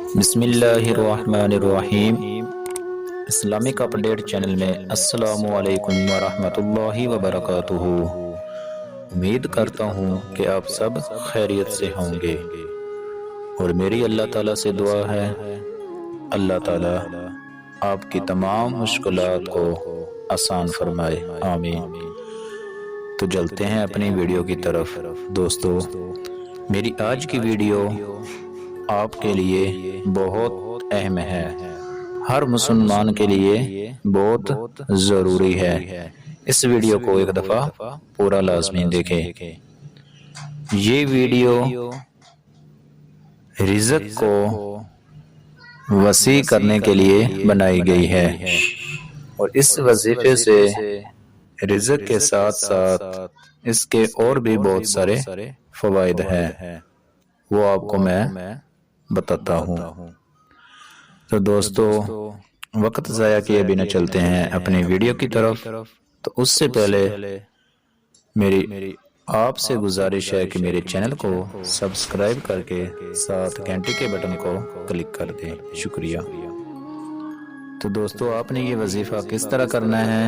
بسم اللہ الرحمن الرحیم۔ اسلامک اپڈیٹ چینل میں السلام علیکم ورحمۃ اللہ وبرکاتہ۔ امید کرتا ہوں کہ آپ سب خیریت سے ہوں گے اور میری اللہ تعالیٰ سے دعا ہے اللہ تعالیٰ آپ کی تمام مشکلات کو آسان فرمائے، آمین۔ تو چلتے ہیں اپنی ویڈیو کی طرف۔ دوستو، میری آج کی ویڈیو آپ کے لیے بہت اہم ہے، ہر مسلمان کے لیے بہت ضروری ہے۔ اس ویڈیو کو ایک دفعہ پورا لازمی دیکھیں۔ یہ ویڈیو رزق کو وسیع کرنے کے لیے بنائی گئی ہے، اور اس وظیفے سے رزق کے ساتھ ساتھ اس کے اور بھی بہت سارے فوائد ہیں، وہ آپ کو میں بتاتا ہوں۔ تو دوستو، وقت ضائع کیے بنا چلتے ہیں اپنی ویڈیو کی طرف۔ تو اس سے پہلے میری آپ سے گزارش ہے کہ میرے چینل کو سبسکرائب کر کے ساتھ گھنٹی کے بٹن کو کلک کر دیں، شکریہ۔ تو دوستو، آپ نے یہ وظیفہ کس طرح کرنا ہے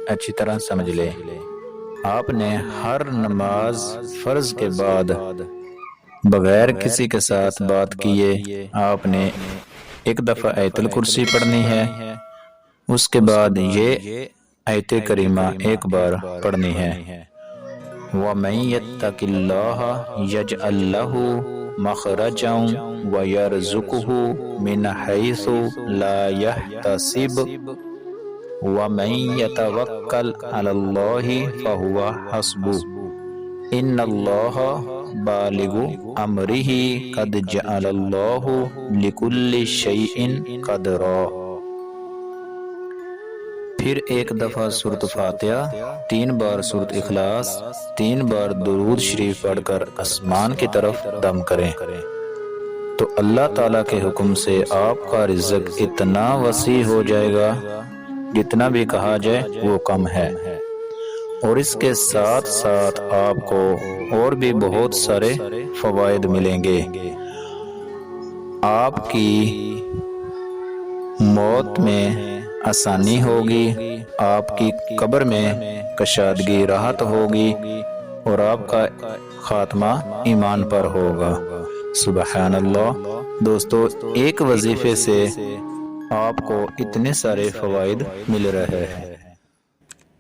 اچھی طرح سمجھ لیں۔ آپ نے ہر نماز فرض کے بعد بغیر کسی کے ساتھ بات کیے آپ نے ایک دفعہ آیت الکرسی پڑھنی ہے، اس کے بعد یہ آیت کریمہ ایک بار پڑھنی ہے، وَمَن يَتَّقِ اللَّهَ يَجْعَل لَّهُ مَخْرَجًا وَيَرْزُقْهُ مِنْ حَيْثُ لَا يَحْتَسِبُ وَمَن يَتَوَكَّلْ عَلَى اللَّهِ فَهُوَ حَسْبُهُ إِنَّ اللَّهَ بالغ امرہ قد جعل اللہ لکل شیء قدرا۔ پھر ایک دفعہ سورۃ فاتحہ، 3 بار سورۃ اخلاص، 3 بار درود شریف پڑھ کر آسمان کی طرف دم کریں، تو اللہ تعالیٰ کے حکم سے آپ کا رزق اتنا وسیع ہو جائے گا جتنا بھی کہا جائے وہ کم ہے، اور اس کے ساتھ ساتھ آپ کو اور بھی بہت سارے فوائد ملیں گے۔ آپ کی موت میں آسانی ہوگی، آپ کی قبر میں کشادگی راحت ہوگی، اور آپ کا خاتمہ ایمان پر ہوگا۔ سبحان اللہ۔ دوستو، ایک وظیفے سے آپ کو اتنے سارے فوائد مل رہے ہیں،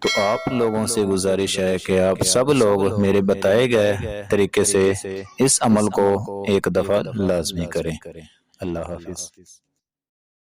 تو آپ لوگوں سے گزارش ہے کہ آپ سب لوگ میرے بتائے گئے طریقے سے اس عمل کو ایک دفعہ لازمی کریں۔ اللہ حافظ۔